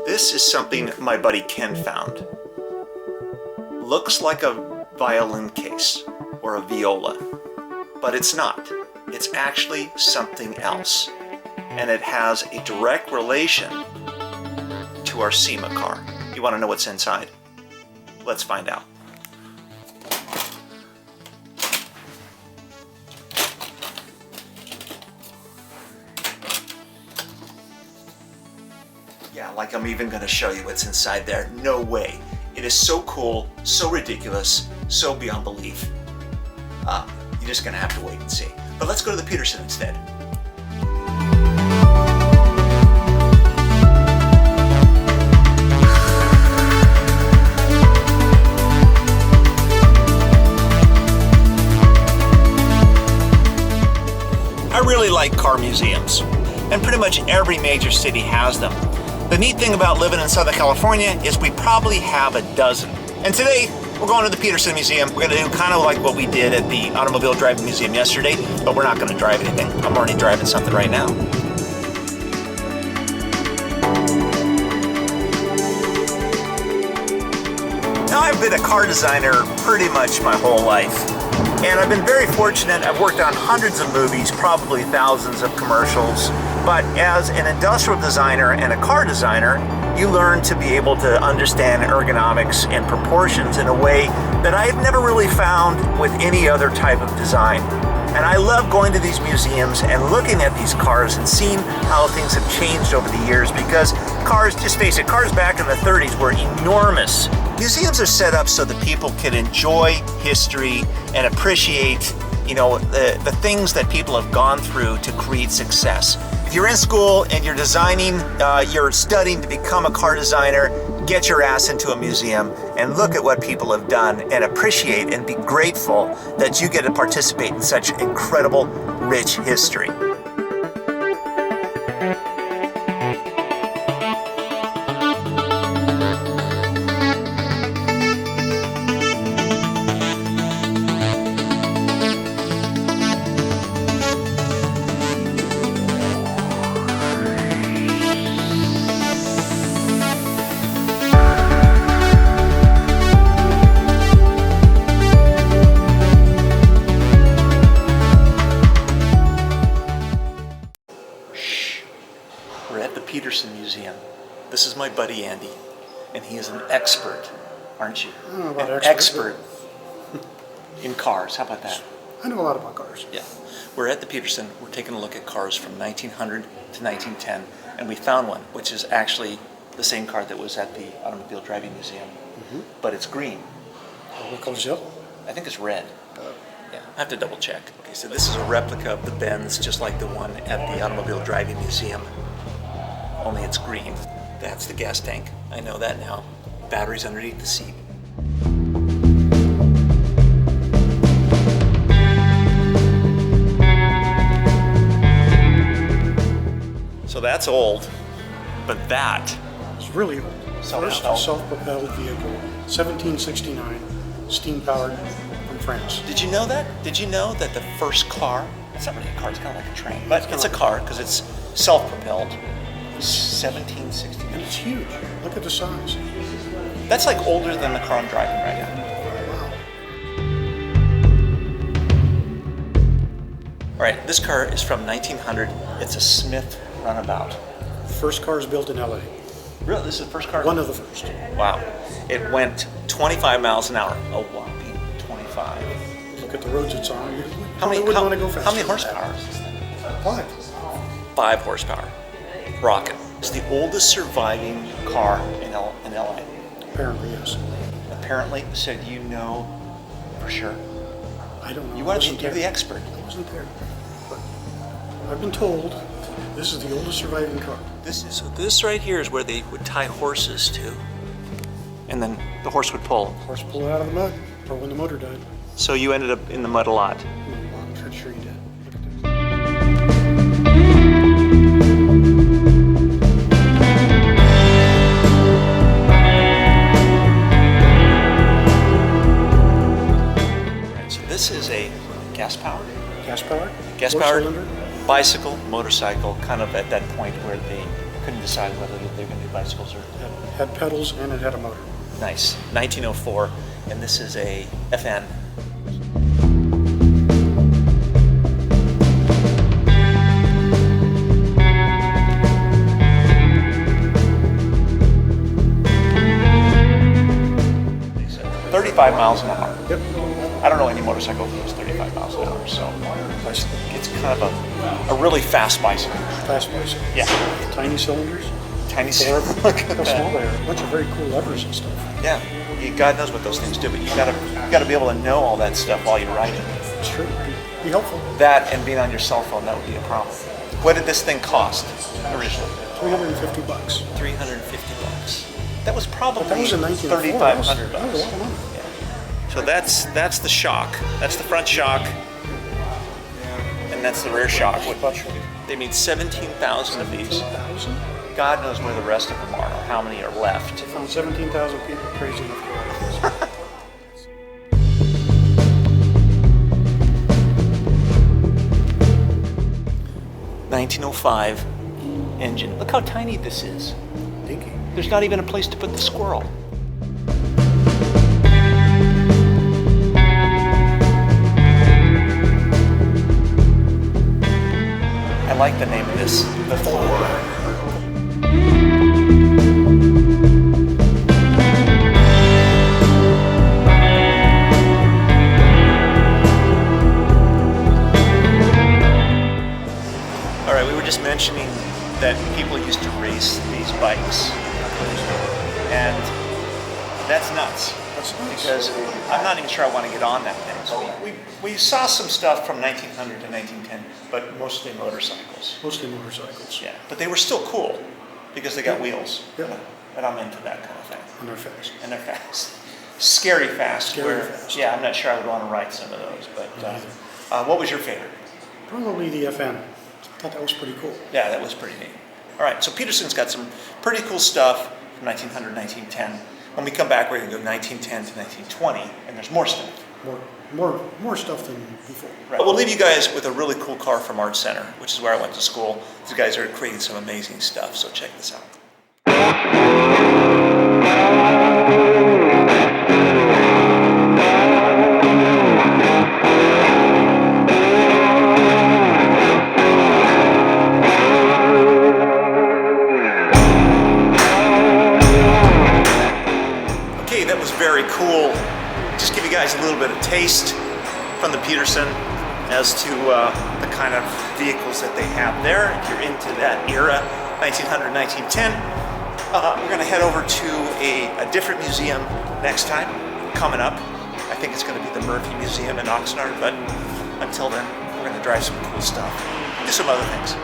This is something my buddy Ken found. Looks like a violin case or a viola, but it's not. It's actually something else, and it has a direct relation to our SEMA car. You want to know what's inside? Let's find out. Yeah, like I'm even going to show you what's inside there. No way. It is so cool, so ridiculous, so beyond belief. You're just going to have to wait and see. But let's go to the Petersen instead. I really like car museums, and pretty much every major city has them. The neat thing about living in Southern California is we probably have a dozen. And today, we're going to the Petersen Museum. We're going to do kind of like what we did at the Automobile Driving Museum yesterday, but we're not going to drive anything. I'm already driving something right now. Now, I've been a car designer pretty much my whole life. And I've been very fortunate. I've worked on hundreds of movies, probably thousands of commercials. But as an industrial designer and a car designer, you learn to be able to understand ergonomics and proportions in a way that I've never really found with any other type of design. And I love going to these museums and looking at these cars and seeing how things have changed over the years, because cars, just face it, cars back in the 30s were enormous. Museums are set up so that people can enjoy history and appreciate, the things that people have gone through to create success. If you're in school and you're designing, you're studying to become a car designer, get your ass into a museum and look at what people have done and appreciate and be grateful that you get to participate in such incredible, rich history. We're at the Petersen Museum. This is my buddy Andy, and he is an expert, aren't you? I don't know about an expert in cars. How about that? I know a lot about cars. Yeah. We're at the Petersen. We're taking a look at cars from 1900 to 1910, and we found one, which is actually the same car that was at the Automobile Driving Museum, but it's green. What color is yellow? I think it's red. Yeah, I have to double check. Okay, so this is a replica of the Benz, just like the one at the Automobile Driving Museum, only it's green. That's the gas tank. I know that now. Batteries underneath the seat. So that's old, but that It's really old. First self-propelled vehicle, 1769, steam-powered from France. Did you know that? Did you know that the first car, it's not really a car, it's kind of like a train, but it's a car because it's self-propelled, 1760. And it's huge. Look at the size. That's like older than the car I'm driving right now. Wow. All right, this car is from 1900. It's a Smith runabout. First cars built in LA. Really? This is the first car? One of the first. Wow. It went 25 miles an hour. A whopping 25. Look at the roads it's on. You How many wouldn't want to go faster. How many horsepower is this thing? 5. 5 horsepower. Rocket. It's the oldest surviving car in LA. Apparently, yes. Apparently, so you know for sure. I don't know. You're the expert. I wasn't there. But I've been told this is the oldest surviving car. This right here is where they would tie horses to, and then the horse would pull. Horse pulled it out of the mud, or when the motor died. So you ended up in the mud a lot. I'm pretty sure you did. Look at this. Right, so this is a gas powered? Gas powered? Gas powered? Cylinder. bicycle, motorcycle, kind of at that point where they couldn't decide whether they were going to do bicycles or... It had pedals and it had a motor. Nice. 1904, and this is a FN. So, 35 miles an hour. Yep. I don't know any motorcycle that goes 35 miles an hour, so it's kind of a really fast bicycle. Fast bicycle. Yeah. Tiny cylinders. Tiny Look cylinders. how small they are. A bunch of very cool levers and stuff. Yeah. God knows what those things do, but you gotta be able to know all that stuff while you're riding. It's true. Be helpful. That and being on your cell phone, that would be a problem. What did this thing cost originally? $350. 350 bucks. That was probably That was in 1904. $3,500 That was a bucks. lot of money. So that's the shock. That's the front shock, and that's the rear shock. They made 17,000 of these. 17,000? God knows where the rest of them are, or how many are left. I found 17,000 people crazy enough to ride this. 1905 engine. Look how tiny this is. Dinky. There's not even a place to put the squirrel. I like the name of this, the Thor. All right, we were just mentioning that people used to race these bikes, and that's nuts. Because I'm not even sure I want to get on that thing. So we saw some stuff from 1900 to 1910, but mostly motorcycles. Mostly motorcycles. Yeah, but they were still cool because they got wheels. Yeah. And I'm into that kind of thing. And they're fast. And they're fast. Scary fast. Scary fast. Yeah, I'm not sure I would want to ride some of those. But what was your favorite? Probably the FN. I thought that was pretty cool. Yeah, that was pretty neat. All right, so Petersen's got some pretty cool stuff from 1900, 1910. When we come back, we're going to go 1910 to 1920, and there's more stuff. More stuff than before. Right. But we'll leave you guys with a really cool car from Art Center, which is where I went to school. These guys are creating some amazing stuff, so check this out. That was very cool. Just give you guys a little bit of taste from the Petersen as to the kind of vehicles that they have there. If you're into that era, 1900, 1910, we're going to head over to a different museum next time coming up. I think it's going to be the Murphy Museum in Oxnard, but until then, we're going to drive some cool stuff, do some other things.